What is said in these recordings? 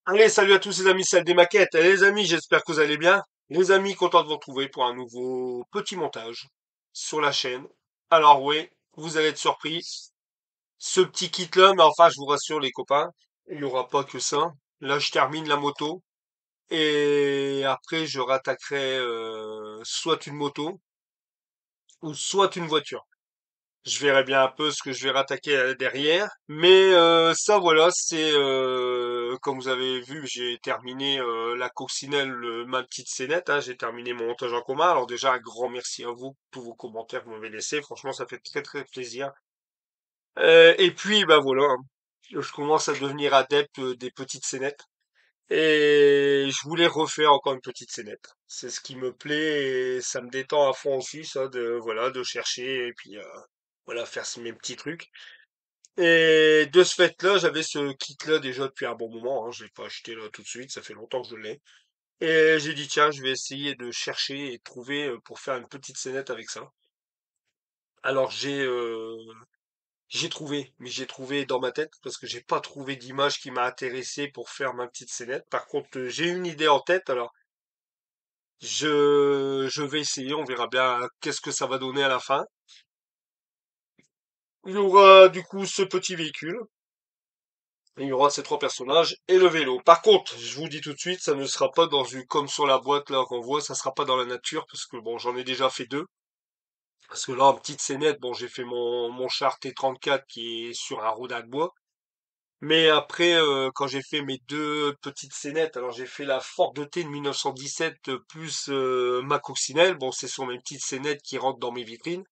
Allez, salut à tous les amis, salle des maquettes. Allez, les amis, j'espère que vous allez bien. Les amis, content de vous retrouver pour un nouveau petit montage sur la chaîne. Alors oui, vous allez être surpris. Ce petit kit-là, mais enfin, je vous rassure les copains, il n'y aura pas que ça. Là, je termine la moto et après, je rattaquerai soit une moto ou soit une voiture. Je verrai bien un peu ce que je vais rattaquer derrière. Mais ça, voilà, c'est comme vous avez vu, j'ai terminé la coccinelle, ma petite scénette. Hein, j'ai terminé mon montage en commun. Alors déjà, un grand merci à vous pour tous vos commentaires que vous m'avez laissés. Franchement, ça fait très très plaisir. Et puis, bah voilà, hein, je commence à devenir adepte des petites scénettes. Et je voulais refaire encore une petite scénette. C'est ce qui me plaît et ça me détend à fond aussi, ça, de voilà, de chercher et puis voilà, faire mes petits trucs. Et de ce fait-là, j'avais ce kit-là déjà depuis un bon moment, hein. Je l'ai pas acheté là tout de suite, ça fait longtemps que je l'ai. Et j'ai dit tiens, je vais essayer de chercher et trouver pour faire une petite scénette avec ça. Alors j'ai trouvé, mais j'ai trouvé dans ma tête parce que j'ai pas trouvé d'image qui m'a intéressé pour faire ma petite scénette. Par contre, j'ai une idée en tête, alors je vais essayer, on verra bien qu'est-ce que ça va donner à la fin. Il y aura du coup ce petit véhicule. Il y aura ces trois personnages et le vélo. Par contre, je vous dis tout de suite, ça ne sera pas dans une, comme sur la boîte là qu'on voit, ça sera pas dans la nature parce que bon, j'en ai déjà fait deux. Parce que là, en petite scénette, bon, j'ai fait mon char T34 qui est sur un rodin de bois. Mais après, quand j'ai fait mes deux petites scénettes, alors j'ai fait la Ford T de 1917 plus ma coccinelle. Bon, c'est sur mes petites scénettes qui rentrent dans mes vitrines.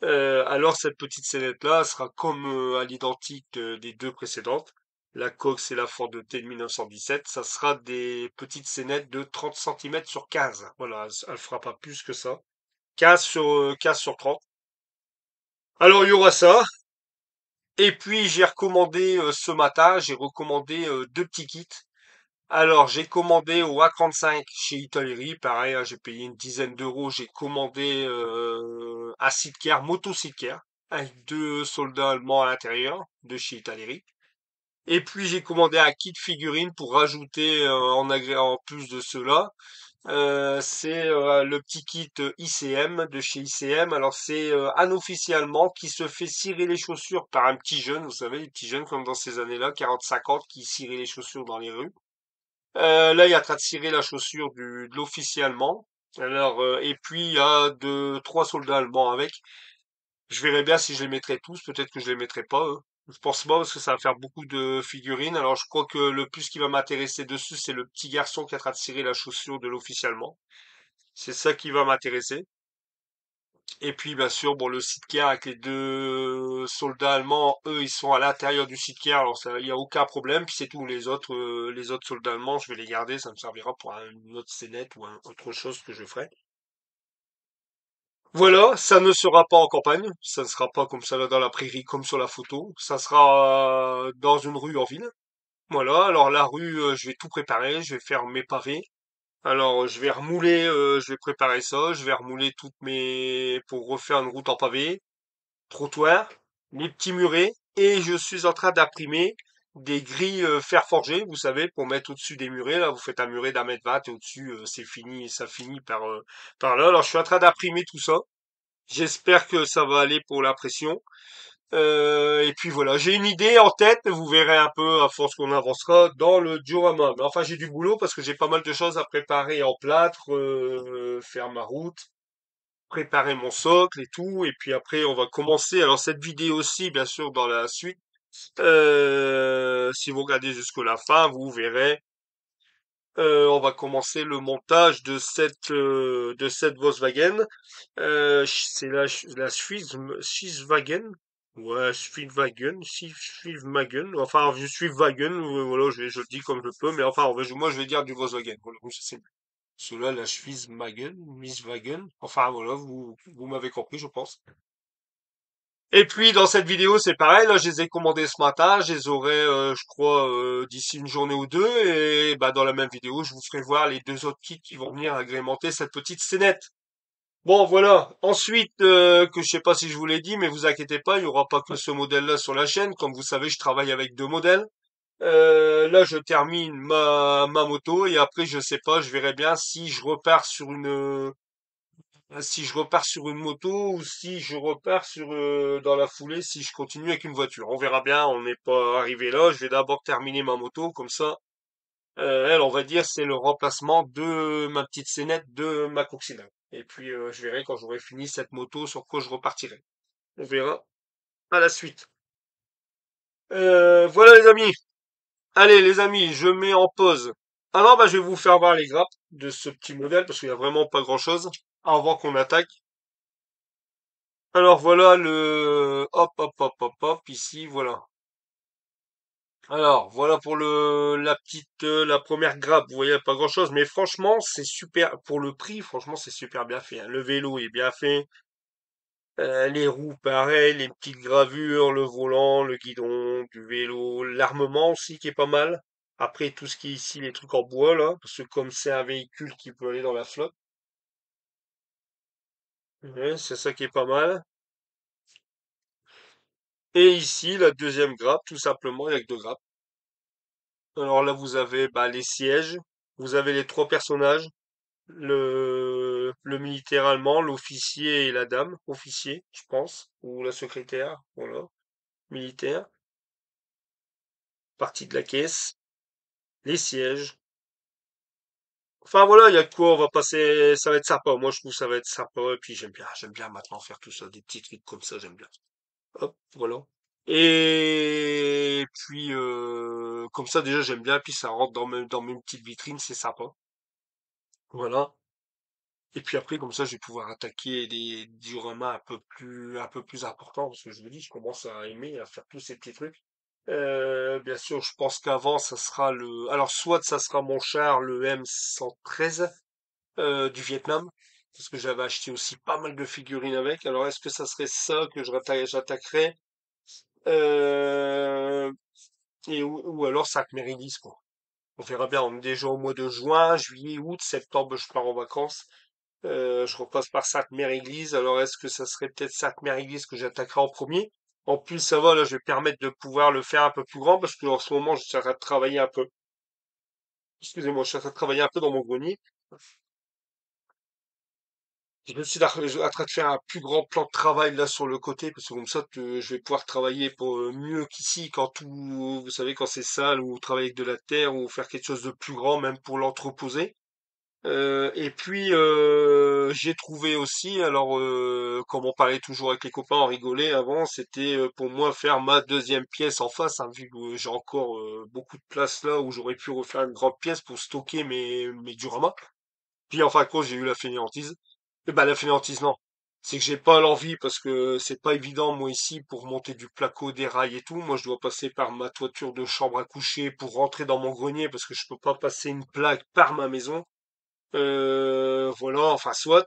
Alors cette petite scénette-là sera comme à l'identique des deux précédentes. La Cox et la Ford T de 1917, ça sera des petites scénettes de 30 centimètres sur 15. Voilà, elle fera pas plus que ça. 15 sur 30. Alors il y aura ça. Et puis j'ai recommandé ce matin, j'ai recommandé deux petits kits. Alors j'ai commandé au A35 chez Italeri, pareil, hein, j'ai payé une dizaine d'euros. J'ai commandé un Sidecar, moto Sidecar, avec deux soldats allemands à l'intérieur de chez Italeri. Et puis j'ai commandé un kit figurine pour rajouter en plus de cela. C'est le petit kit ICM de chez ICM. Alors c'est un officier allemand qui se fait cirer les chaussures par un petit jeune, vous savez, les petits jeunes comme dans ces années-là, 40-50, qui ciraient les chaussures dans les rues. Là, il est en train de cirer la chaussure de l'officier allemand. Alors, et puis il y a deux, trois soldats allemands avec. Je verrai bien si je les mettrai tous. Peut-être que je les mettrai pas, eux. Je pense pas parce que ça va faire beaucoup de figurines. Alors, je crois que le plus qui va m'intéresser dessus, c'est le petit garçon qui est en train de cirer la chaussure de l'officier allemand. C'est ça qui va m'intéresser. Et puis, bien sûr, bon, le site-car avec les deux soldats allemands, eux, ils sont à l'intérieur du site-car, alors ça, il n'y a aucun problème. Puis c'est tout, les autres soldats allemands, je vais les garder, ça me servira pour une autre scénette ou autre chose que je ferai. Voilà, ça ne sera pas en campagne, ça ne sera pas comme ça là dans la prairie, comme sur la photo. Ça sera dans une rue en ville. Voilà, alors la rue, je vais tout préparer, je vais faire mes pavés. Alors, je vais remouler, je vais préparer ça, je vais remouler pour refaire une route en pavé, trottoir, les petits murets, et je suis en train d'imprimer des grilles fer forgé, vous savez, pour mettre au-dessus des murets. Là, vous faites un muret d'1,20 m et au-dessus, c'est fini, ça finit par là. Alors, je suis en train d'imprimer tout ça. J'espère que ça va aller pour l'impression. Et puis voilà, j'ai une idée en tête, vous verrez un peu à force qu'on avancera dans le diorama. Mais enfin, j'ai du boulot parce que j'ai pas mal de choses à préparer en plâtre, faire ma route, préparer mon socle et tout. Et puis après, on va commencer. Alors cette vidéo aussi, bien sûr, dans la suite. Si vous regardez jusqu'à la fin, vous verrez. On va commencer le montage de cette Volkswagen. C'est la Swisswagen. Ouais, Swisswagen. Enfin, je suis Wagen. Voilà, je le dis comme je peux, mais enfin, moi, je vais dire du Volkswagen. Voilà, comme ça, c'est mieux. Cela, la Swisswagen. Enfin, voilà, vous m'avez compris, je pense. Et puis, dans cette vidéo, c'est pareil. Là, je les ai commandés ce matin. Je les aurai, je crois, d'ici une journée ou deux. Et bah, dans la même vidéo, je vous ferai voir les deux autres kits qui vont venir agrémenter cette petite scénette. Bon, voilà. Ensuite, que je sais pas si je vous l'ai dit, mais vous inquiétez pas, il y aura pas que ce modèle-là sur la chaîne. Comme vous savez, je travaille avec deux modèles. Là, je termine ma moto et après, je sais pas, je verrai bien si je repars sur si je repars sur une moto ou si je repars sur dans la foulée si je continue avec une voiture. On verra bien. On n'est pas arrivé là. Je vais d'abord terminer ma moto comme ça. Elle, on va dire, c'est le remplacement de ma petite scénette de ma coccinelle. Et puis, je verrai quand j'aurai fini cette moto sur quoi je repartirai. On verra à la suite. Voilà les amis. Allez les amis, je mets en pause. Ah non, bah je vais vous faire voir les grappes de ce petit modèle parce qu'il y a vraiment pas grand-chose avant qu'on attaque. Alors voilà le hop hop hop hop hop ici, voilà. Alors voilà pour la petite la première grappe, vous voyez pas grand-chose mais franchement, c'est super pour le prix, franchement, c'est super bien fait, hein. Le vélo est bien fait. Les roues, pareil, les petites gravures, le volant, le guidon du vélo, l'armement aussi qui est pas mal. Après, tout ce qui est ici, les trucs en bois, là, parce que comme c'est un véhicule qui peut aller dans la flotte, ouais, c'est ça qui est pas mal. Et ici, la deuxième grappe, tout simplement, il y a que deux grappes. Alors là, vous avez bah, les sièges, vous avez les trois personnages, le militaire allemand, l'officier et la dame, officier, je pense, ou la secrétaire, voilà, militaire, partie de la caisse, les sièges. Enfin voilà, il y a de quoi, on va passer, ça va être sympa. Moi je trouve que ça va être sympa et puis j'aime bien maintenant faire tout ça, des petits trucs comme ça, j'aime bien. Hop, voilà. Et puis comme ça déjà j'aime bien, puis ça rentre dans mes petites vitrines, c'est sympa. Voilà. Et puis après comme ça je vais pouvoir attaquer des dioramas un peu plus importants parce que je me dis je commence à aimer à faire tous ces petits trucs. Bien sûr, je pense qu'avant ça sera alors soit ça sera mon char le M113 du Vietnam, parce que j'avais acheté aussi pas mal de figurines avec. Alors, est-ce que ça serait ça que j'attaquerais euh, ou alors Sac Mérilis, quoi. On verra bien. On est déjà au mois de juin, juillet, août, septembre, je pars en vacances. Je repasse par Sac Mère-Église. Alors, est-ce que ça serait peut-être Sac Mère-Église que j'attaquerai en premier? En plus, ça va, là, je vais permettre de pouvoir le faire un peu plus grand parce que en ce moment, je suis en train de travailler un peu. Excusez-moi, je suis en train de travailler un peu dans mon grenier. Je me suis en train de faire un plus grand plan de travail là sur le côté, parce que comme ça, je vais pouvoir travailler pour mieux qu'ici, quand tout, vous savez, quand c'est sale, ou travailler avec de la terre, ou faire quelque chose de plus grand, même pour l'entreposer. Et puis, j'ai trouvé aussi, alors, comme on parlait toujours avec les copains, on rigolait avant, c'était pour moi faire ma deuxième pièce en face, hein, vu que j'ai encore beaucoup de place là où j'aurais pu refaire une grande pièce pour stocker mes duramas. Puis en fin de compte, j'ai eu la fainéantise. Bah, la fainéantise, non. C'est que j'ai pas l'envie parce que c'est pas évident, moi, ici, pour monter du placo, des rails et tout. Moi, je dois passer par ma toiture de chambre à coucher pour rentrer dans mon grenier parce que je peux pas passer une plaque par ma maison. Voilà, enfin, soit.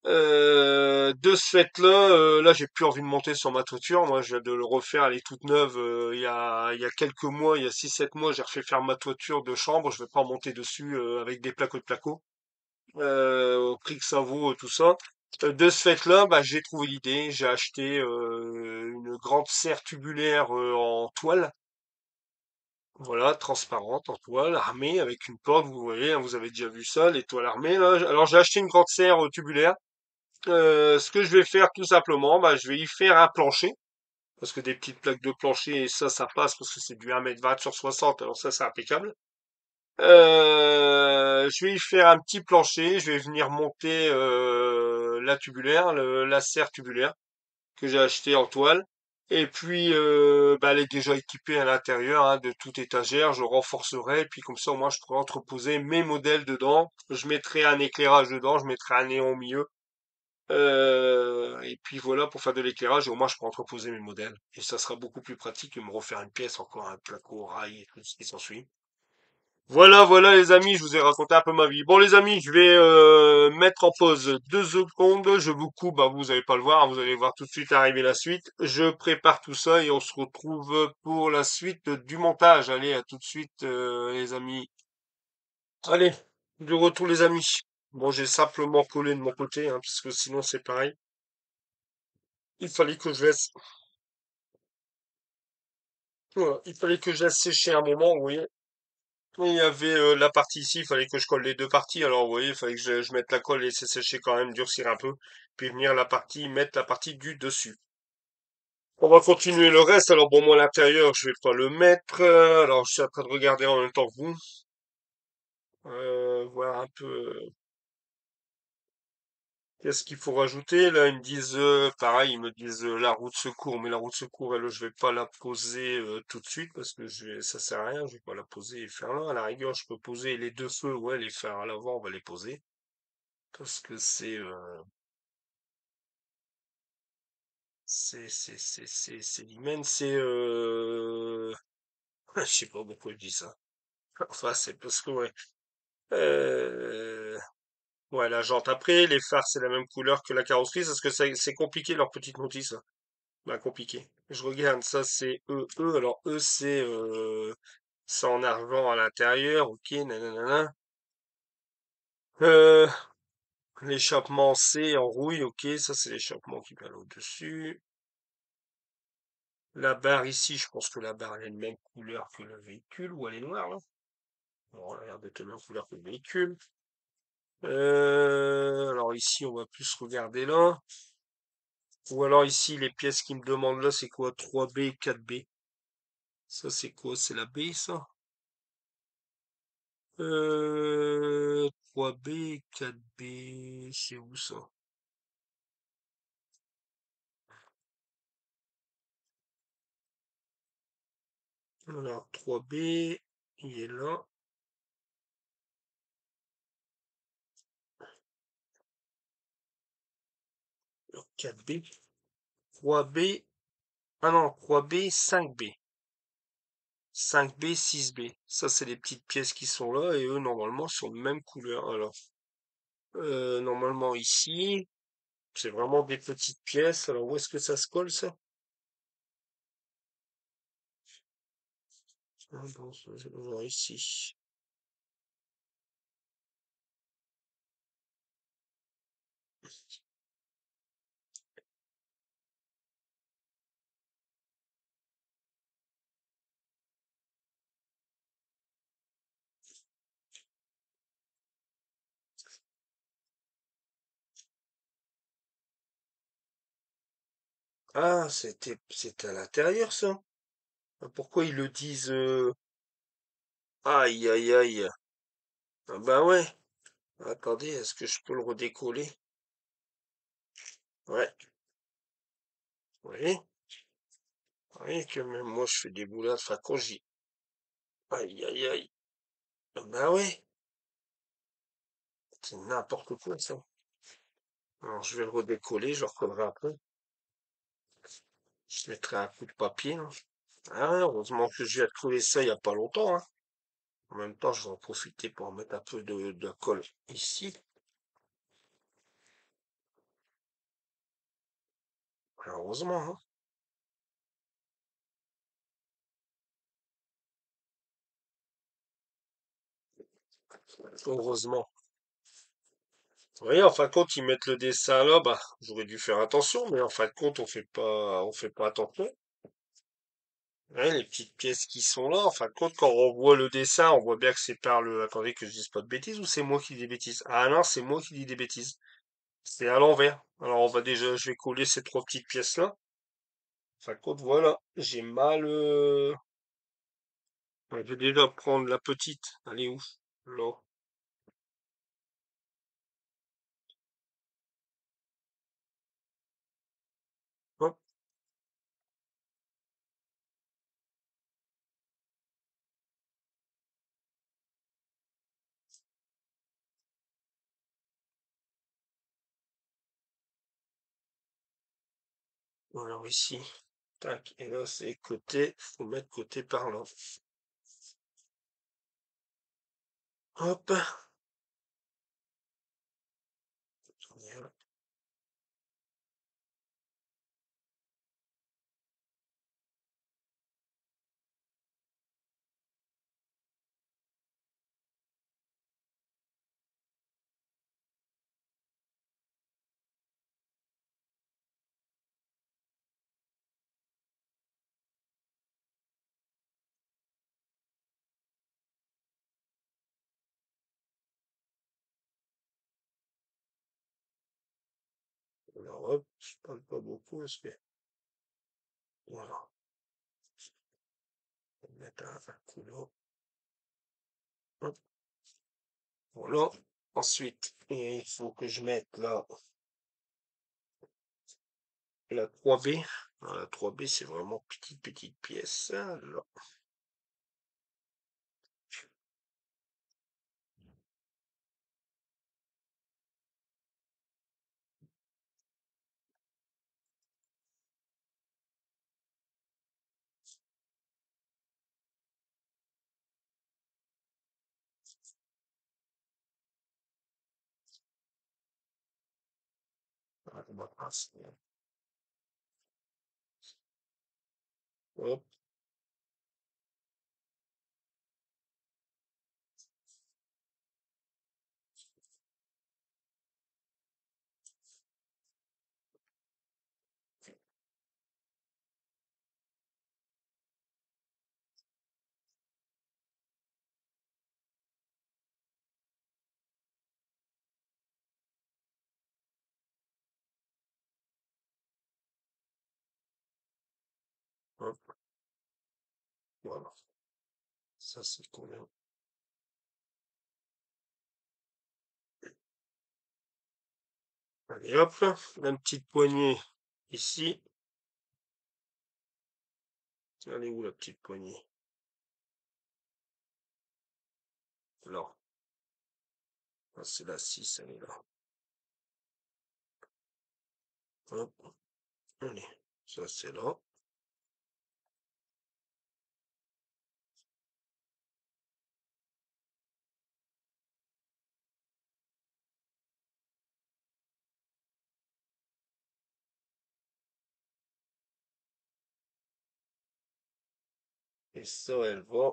De ce fait-là, là, j'ai plus envie de monter sur ma toiture. Moi, je viens de le refaire, elle est toute neuve. Il y a quelques mois, il y a 6 7 mois, j'ai refait faire ma toiture de chambre. Je vais pas monter dessus avec des placo de placo au prix que ça vaut, tout ça. De ce fait-là, bah, j'ai trouvé l'idée. J'ai acheté une grande serre tubulaire en toile, voilà, transparente en toile, armée avec une porte. Vous voyez, hein, vous avez déjà vu ça, les toiles armées. Là. Alors j'ai acheté une grande serre tubulaire. Ce que je vais faire tout simplement, bah, je vais y faire un plancher. Parce que des petites plaques de plancher, ça passe parce que c'est du 1,20 m sur 60. Alors ça, c'est impeccable. Je vais y faire un petit plancher. Je vais venir monter la tubulaire, la serre tubulaire que j'ai acheté en toile. Et puis, bah, elle est déjà équipée à l'intérieur hein, de toute étagère. Je renforcerai. Et puis comme ça, au moins, je pourrai entreposer mes modèles dedans. Je mettrai un éclairage dedans. Je mettrai un néon au milieu. Et puis voilà, pour faire de l'éclairage, et au moins, je pourrai entreposer mes modèles. Et ça sera beaucoup plus pratique que me refaire une pièce, encore un placo, rail et tout ce qui s'ensuit. Voilà, voilà les amis, je vous ai raconté un peu ma vie. Bon les amis, je vais mettre en pause 2 secondes. Je vous coupe, bah, vous n'allez pas le voir, hein, vous allez voir tout de suite arriver la suite. Je prépare tout ça et on se retrouve pour la suite du montage. Allez, à tout de suite les amis. Allez, de retour les amis. Bon, j'ai simplement collé de mon côté, hein, parce que sinon c'est pareil. Il fallait que je laisse Voilà, il fallait que je laisse sécher un moment, vous voyez. Il y avait la partie ici, il fallait que je colle les deux parties. Alors, vous voyez, il fallait que je mette la colle et laisser sécher quand même, durcir un peu. Puis venir mettre la partie du dessus. On va continuer le reste. Alors, bon, moi, l'intérieur, je vais pas le mettre. Alors, je suis en train de regarder en même temps que vous. Voir un peu qu'est-ce qu'il faut rajouter. Là, ils me disent, pareil, ils me disent la roue de secours. Mais la roue de secours, elle, je vais pas la poser tout de suite parce que ça sert à rien. Je vais pas la poser et faire là. À la rigueur, je peux poser les deux feux. Ouais, les faire à l'avant, on va les poser. Parce que c'est l'hymen, je sais pas pourquoi je dis ça. Enfin, c'est parce que, ouais. Euh, ouais, la jante. Après, les phares, c'est la même couleur que la carrosserie, parce que c'est compliqué, leur petite notice, là. Bah, compliqué. Je regarde, ça, c'est E. Alors, E, c'est en argent à l'intérieur, ok, nanana. Euh, l'échappement C en rouille, ok, ça, c'est l'échappement qui va au-dessus. La barre ici, je pense que la barre elle est de même couleur que le véhicule, ou elle est noire là. Bon, elle a l'air d'être de même couleur que le véhicule. Alors ici, on va plus regarder là. Ou alors ici, les pièces qui me demandent là, c'est quoi? 3B, 4B. Ça, c'est quoi? C'est la B, ça? 3B, 4B, c'est où ça? Alors, 3B, il est là. 4B, 3B, ah non, 3B, 5B. 5B, 6B. Ça, c'est les petites pièces qui sont là et eux, normalement, sont de même couleur. Alors, normalement, ici, c'est vraiment des petites pièces. Alors, où est-ce que ça se colle, ça? Ah, bon, je vais voir ici. Ah, c'était à l'intérieur, ça? Ah, pourquoi ils le disent, aïe, aïe, aïe. Ah, bah ouais. Attendez, est-ce que je peux le redécoller? Ouais. Vous voyez? Vous voyez que même moi, je fais des boulades. Enfin, quand j'y... Aïe, aïe, aïe. Ah, bah ouais. C'est n'importe quoi, ça. Alors, je vais le redécoller, je le recollerai après. Je mettrai un coup de papier, hein. Ah, ouais, heureusement que je viens de trouver ça il y a pas longtemps, hein. En même temps, je vais en profiter pour mettre un peu de colle ici. Heureusement, hein. Heureusement. Oui, en fin de compte, ils mettent le dessin là, bah, j'aurais dû faire attention, mais en fin de compte, on fait pas attention. Ouais, les petites pièces qui sont là, en fin de compte, quand on voit le dessin, on voit bien que c'est par le, attendez que je dise pas de bêtises, ou c'est moi qui dis des bêtises? Ah non, c'est moi qui dis des bêtises. C'est à l'envers. Alors, je vais coller ces trois petites pièces-là. En fin de compte, voilà, j'ai mal, ouais, je vais déjà prendre la petite. Elle est où? Là. Hop. Alors ici. Tac. Et là, c'est côté. Faut mettre côté par là. Hop. Alors hop, je parle pas beaucoup parce que voilà. On va mettre un couleur. Hop, voilà. Ensuite, il faut que je mette là la 3B. La 3B, c'est vraiment petite pièce. Là. On va passer. Hop, hop, voilà. Ça, c'est combien? Allez, hop, une petite poignée ici. Elle est où la petite poignée? Là. Ah, c'est la 6, elle est là. Hop, allez, ça c'est là. Et ça, elle va.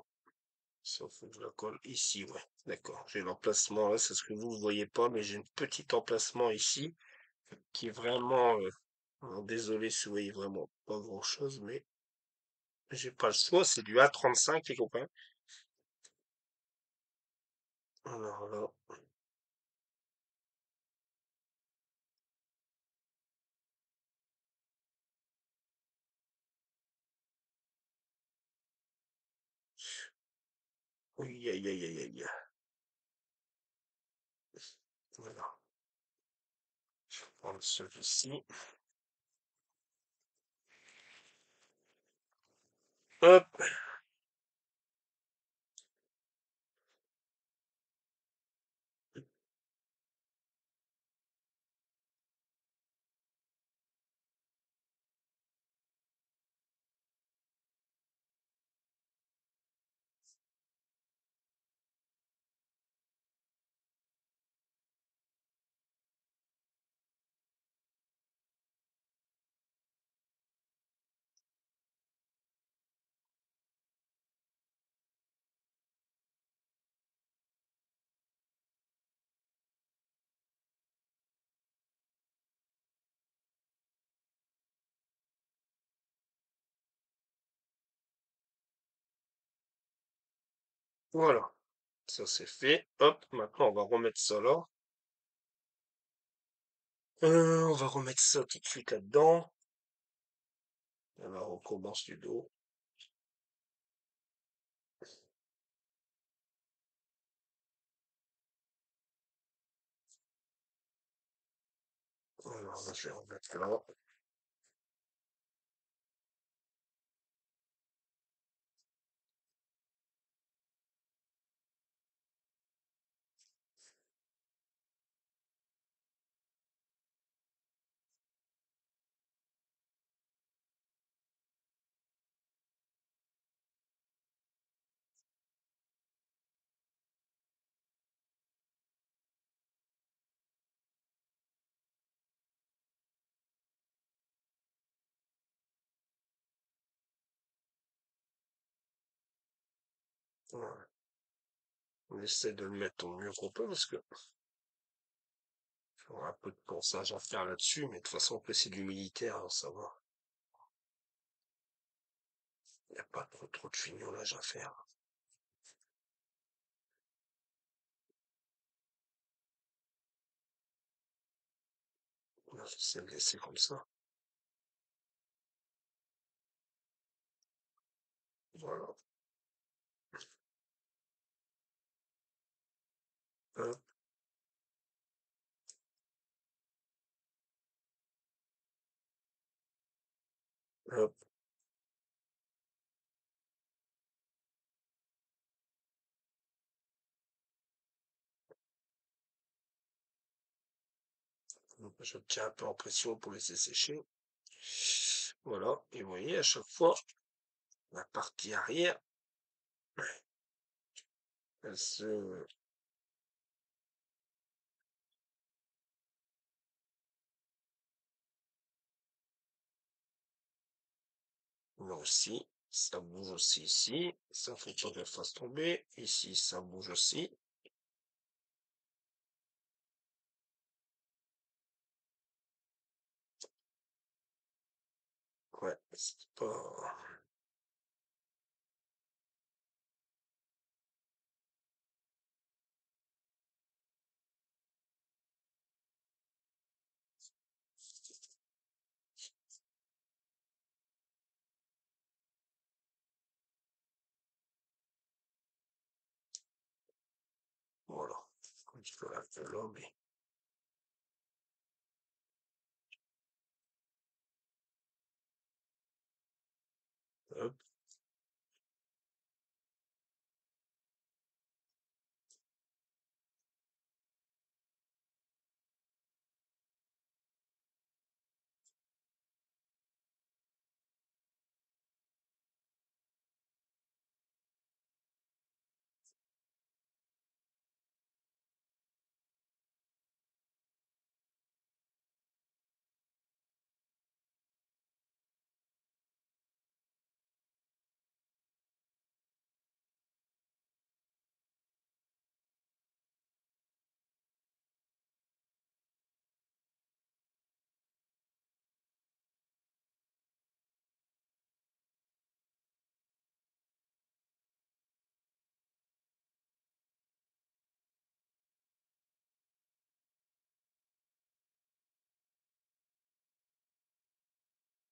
Ça, faut que je la colle ici, ouais. D'accord. J'ai l'emplacement là, c'est ce que vous ne voyez pas, mais j'ai un petit emplacement ici qui est vraiment. Alors, désolé si vous voyez vraiment pas grand chose, mais j'ai pas le choix. C'est du A35, les copains. Alors là. Oui, aïe, aïe, aïe, aïe. Voilà. Je vais prendre celui-ci. Hop. Voilà. Ça c'est fait. Hop. Maintenant, on va remettre ça là. On va remettre ça tout de suite là-dedans. Alors, on commence du dos. Alors, je vais remettre là. Voilà. On essaie de le mettre au mieux qu'on peut parce que il y aura un peu de ponçage à faire là-dessus, mais de toute façon, après, c'est du militaire, alors ça va. Il n'y a pas trop de fignolage à faire. C'est le laisser comme ça. Voilà. Hop, hop. Donc, je tiens un peu en pression pour laisser sécher. Voilà. Et vous voyez, à chaque fois, la partie arrière, elle se... Là aussi, ça bouge aussi ici. Ça faut pas qu'elle fasse tomber. Ici, ça bouge aussi. Ouais, c'est pas... Voilà. Comme je peux la faire là, mais... Hop,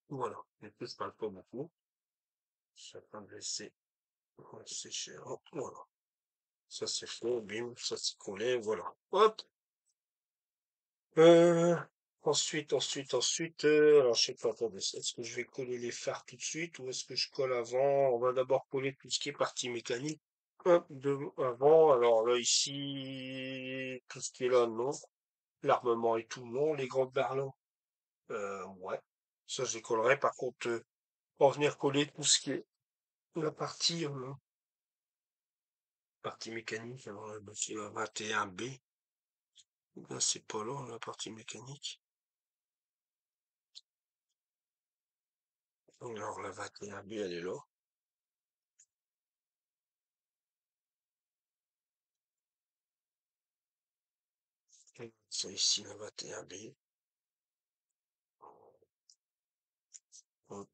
voilà. Et puis, je parle pas beaucoup. Chacun de laisser sécher. Hop, voilà. Ça c'est fait, bim, ça c'est collé, voilà. Hop. Euh, alors je sais pas, attendez, est-ce que je vais coller les phares tout de suite ou est-ce que je colle avant? On va d'abord coller tout ce qui est partie mécanique. Hop, avant, alors là ici, tout ce qui est là, non. L'armement et tout, non. Les grandes barres là, ouais. Ça je les collerai. Par contre, pour venir coller tout ce qui est la partie mécanique, alors là, bah, c'est la 21B. Là, c'est pas là, la partie mécanique. Alors la 21B, elle est là. C'est ici la 21B. Hop,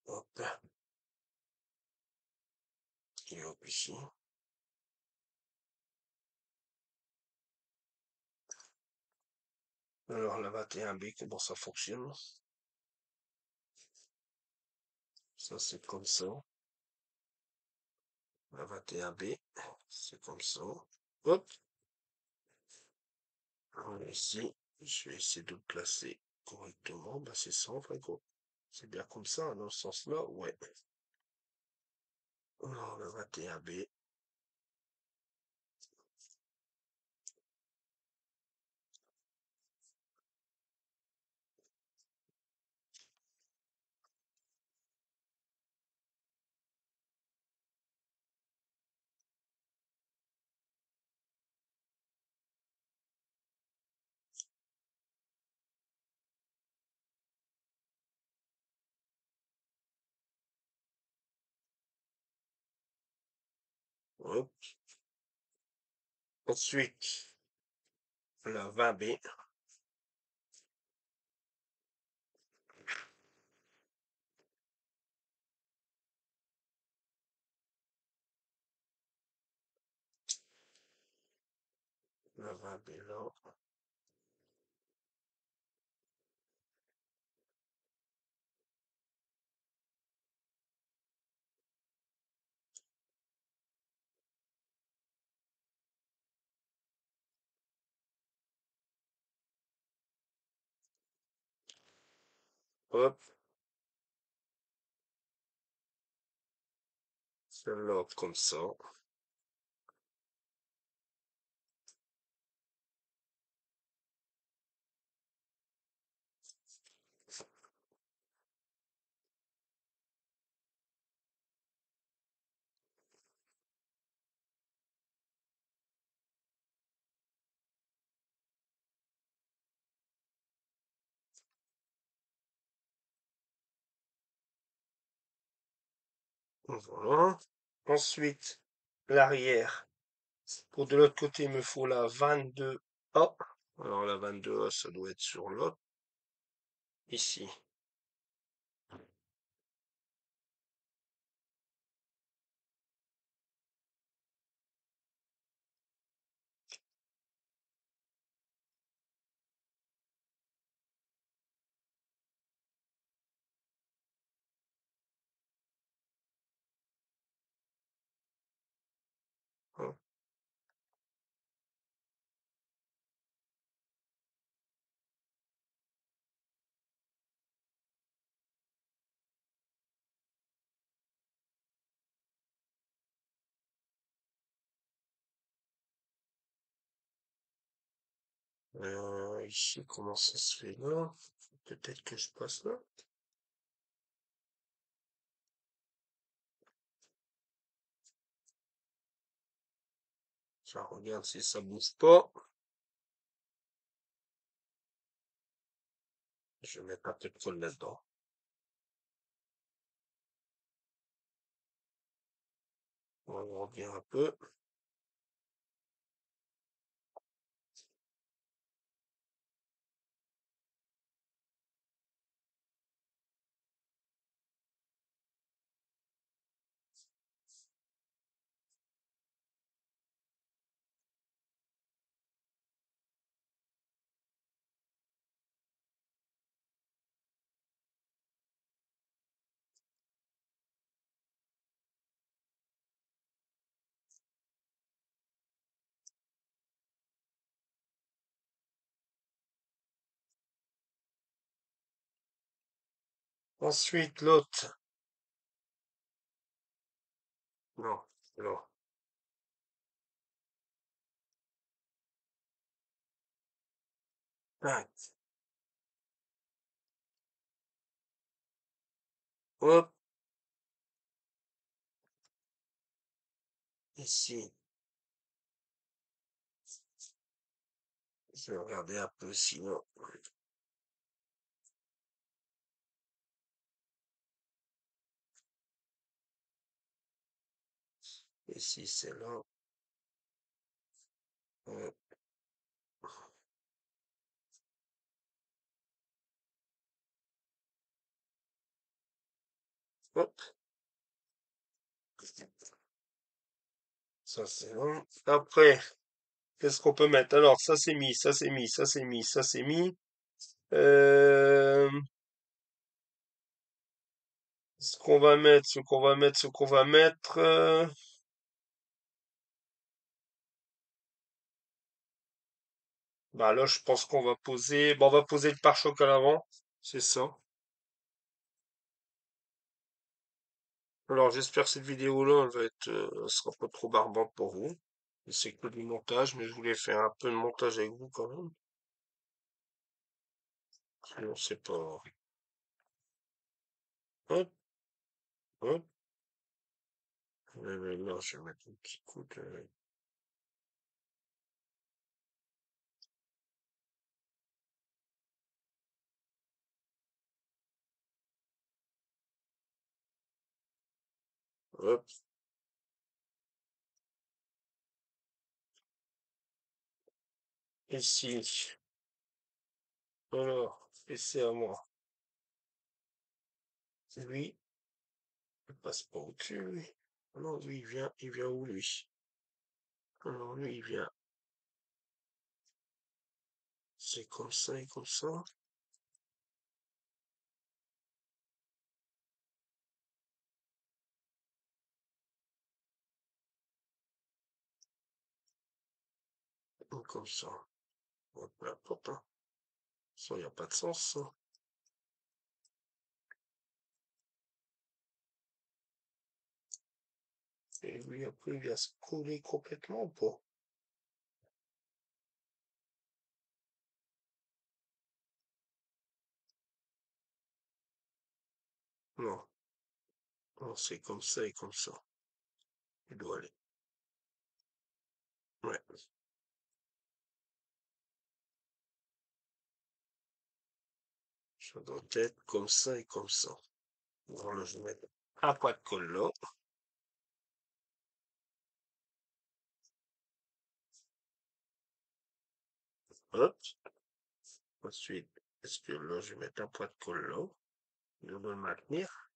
hop, et hop ici. Alors la 21B, comment ça fonctionne? Ça c'est comme ça. La 21B, c'est comme ça. Hop, voilà, ici, je vais essayer de le placer correctement. Bah c'est ça en fait, gros. C'est bien comme ça, dans ce sens-là, ouais. Alors la 21B, hop. Ensuite, la 20B, La vanne est là. Hop, celle-là comme ça. Voilà. Ensuite, l'arrière. Pour de l'autre côté, il me faut la 22A. Alors la 22A, ça doit être sur l'autre. Ici. Hop. Ici, comment ça se fait là? Peut-être que je passe là. Je regarde si ça bouge pas. Je vais mettre un peu de colle là-dedans. On revient un peu. Ensuite, l'autre. Non, non. Tac. Hop, ici. Je vais regarder un peu sinon. Ici, c'est là. Hop, hop. Ça, c'est bon. Après, qu'est-ce qu'on peut mettre? Alors, ça, c'est mis, ça, c'est mis, ça, c'est mis, ça, c'est mis. Euh, ce qu'on va mettre, ce qu'on va mettre, ce qu'on va mettre. Bah là, je pense qu'on va poser. Bon, on va poser le pare-choc à l'avant. C'est ça. Alors, j'espère que cette vidéo-là, elle va être, sera pas trop barbante pour vous. C'est que du montage, mais je voulais faire un peu de montage avec vous quand même. Sinon, c'est pas. Hop, hop. Là, je vais mettre un petit coup de. Hop, ici. Alors, et c'est à moi. Lui, il passe pas au-dessus, lui. Ah non, lui, il vient où, lui? Alors, lui, il vient. C'est comme ça et comme ça. Et comme ça. Ouais, peu importe, hein. Ça, il n'y a pas de sens, ça. Et lui, après, il vient se coller complètement ou pas? Non, non, c'est comme ça et comme ça. Il doit aller. Ouais, ça doit être comme ça et comme ça. Alors là, je vais mettre un pas de colle là. Hop. Ensuite, est-ce que là, je vais mettre un point de colle là. Je dois le maintenir.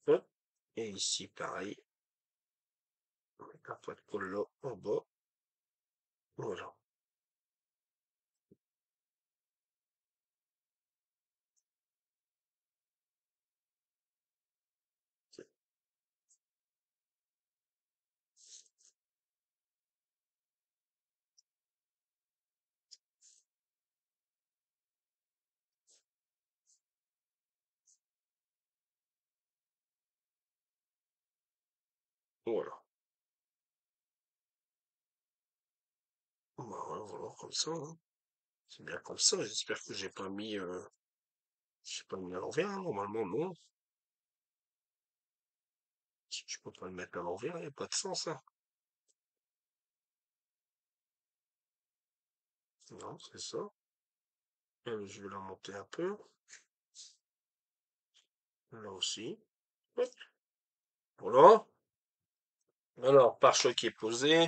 Hop. Et ici, pareil. Mettre un point de colle là en bas. Voilà. Voilà. Bah, voilà, voilà, comme ça, hein. C'est bien comme ça. J'espère que j'ai pas mis à l'envers, hein. Normalement, non. Si je peux pas le mettre à l'envers, il n'y a pas de sens, hein. Non, c'est ça. Je vais la monter un peu. Là aussi. Hop. Voilà. Alors, pare-choc qui est posé.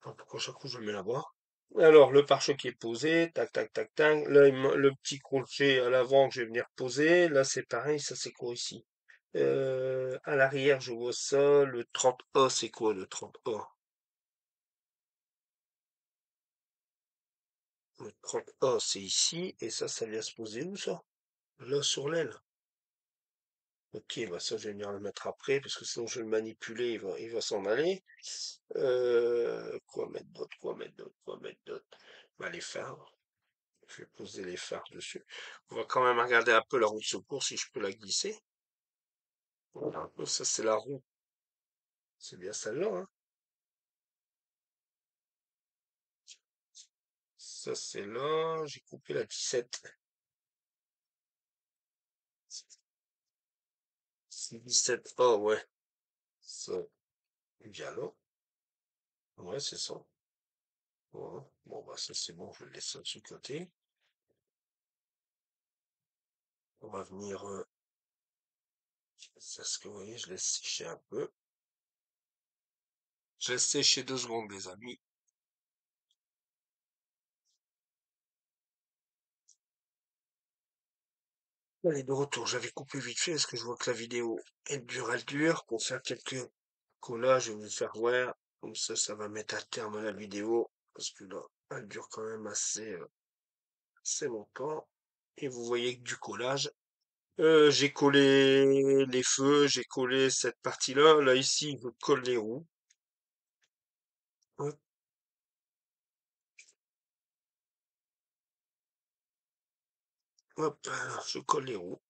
Ah, pourquoi chaque coup je le mets là-bas? Alors, le pare-choc qui est posé. Tac, tac, tac, tac. Là, le petit crochet à l'avant que je vais venir poser. Là, c'est pareil. Ça, c'est quoi ici? À l'arrière, je vois ça. Le 30A, c'est quoi le 30A? Le 30A, c'est ici. Et ça vient se poser où, ça? Là, sur l'aile. Ok, bah ça, je vais venir le mettre après, parce que sinon, je vais le manipuler, il va s'en aller. Quoi mettre d'autre? Quoi mettre d'autre? Quoi mettre d'autre? Bah, les phares. Je vais poser les phares dessus. On va quand même regarder un peu la roue de secours, si je peux la glisser. Voilà. Ça, c'est la roue. C'est bien celle-là, hein. Ça, c'est là. J'ai coupé la 17. C'est 17. Oh, ouais. Ça, bien là. Ouais, c'est ça. Voilà. Bon, bah, ça, c'est bon. Je vais le laisser de ce côté. On va venir, c'est ce que vous voyez, je laisse sécher un peu. Je laisse sécher 2 secondes, les amis. Allez, de retour, j'avais coupé vite fait parce que je vois que la vidéo, elle dure. Pour faire quelques collages, je vais vous faire voir. Comme ça va mettre à terme la vidéo. Parce que là, elle dure quand même assez longtemps. Et vous voyez que du collage. J'ai collé les feux, j'ai collé cette partie-là. Là, ici, je colle les roues. Hop, hop, je colle les roues.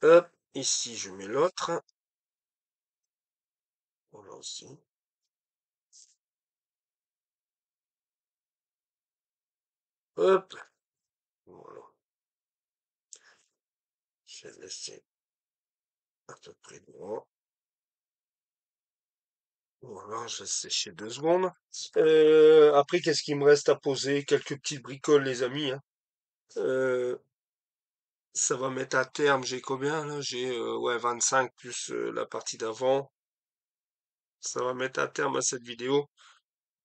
Hop, ici, je mets l'autre. Voilà aussi. Hop, voilà. Je vais laisser à peu près droit. Voilà, je laisse sécher 2 secondes. Après, qu'est-ce qu'il me reste à poser? Quelques petites bricoles, les amis, hein. Euh, Ça va mettre à terme, j'ai combien là? J'ai ouais 25 plus la partie d'avant. Ça va mettre à terme à cette vidéo.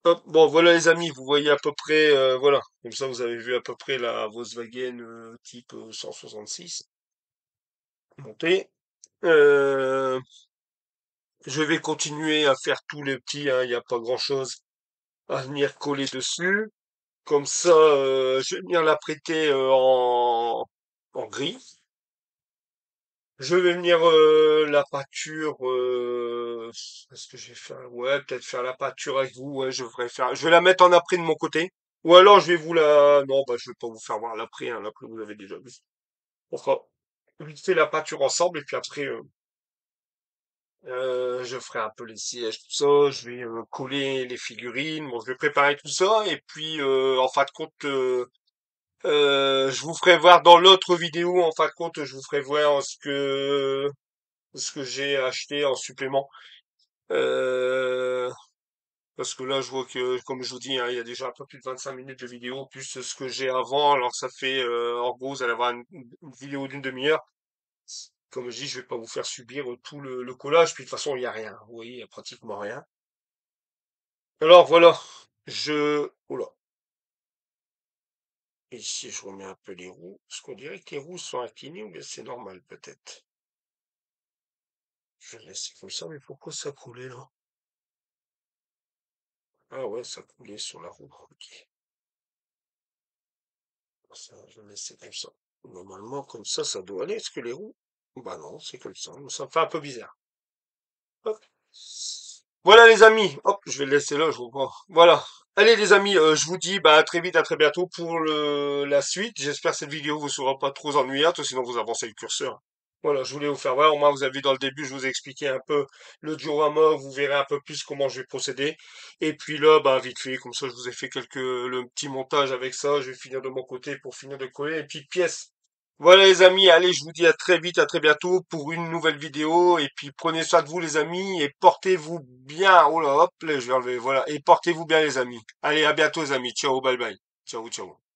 Hop, bon voilà les amis, vous voyez à peu près, voilà. Comme ça, vous avez vu à peu près la Volkswagen type 166 montée. Euh, Je vais continuer à faire tous les petits, hein, il n'y a pas grand-chose à venir coller dessus. Comme ça, je vais venir la prêter en gris. Je vais venir la pâture. Est-ce que je vais faire? Ouais, peut-être faire la pâture avec vous. Ouais, je devrais faire. Je vais la mettre en après de mon côté. Ou alors je vais vous la. Non, bah je vais pas vous faire voir l'après. Hein, l'après vous avez déjà vu. On fera vite fait la pâture ensemble et puis après je ferai un peu les sièges, tout ça. Je vais coller les figurines. Bon, je vais préparer tout ça et puis en fin de compte. Je vous ferai voir dans l'autre vidéo, en fin de compte, je vous ferai voir ce que j'ai acheté en supplément. Euh, Parce que là, je vois que, comme je vous dis, hein, il y a déjà un peu plus de 25 minutes de vidéo, plus ce que j'ai avant. Alors ça fait, en gros, vous allez avoir une vidéo d'une demi-heure. Comme je dis, je vais pas vous faire subir tout le collage. Puis de toute façon, il y a rien. Vous voyez, il y a pratiquement rien. Alors voilà, oula. Ici, je remets un peu les roues. Est-ce qu'on dirait que les roues sont inclinées ou bien c'est normal peut-être? Je vais laisser comme ça, mais pourquoi ça coulait là? Ah ouais, ça coulait sur la roue. Ok. Ça, je vais laisser comme ça. Normalement, comme ça doit aller. Est-ce que les roues? Bah non, c'est comme ça. Ça me fait un peu bizarre. Hop. Voilà les amis. Hop, je vais le laisser là, je vois. Voilà. Allez les amis, je vous dis bah à très vite, à très bientôt pour la suite. J'espère que cette vidéo vous sera pas trop ennuyante, sinon vous avancez le curseur. Voilà, je voulais vous faire voir. Au moins, vous avez vu dans le début, je vous ai expliqué un peu le diorama. Vous verrez un peu plus comment je vais procéder. Et puis là, bah, vite fait, comme ça, je vous ai fait le petit montage avec ça. Je vais finir de mon côté pour finir de coller les petites pièces. Voilà, les amis. Allez, je vous dis à très vite, à très bientôt pour une nouvelle vidéo. Et puis, prenez soin de vous, les amis, et portez-vous bien. Oh là, hop, là, je vais enlever. Voilà. Et portez-vous bien, les amis. Allez, à bientôt, les amis. Ciao, bye bye. Ciao, ciao.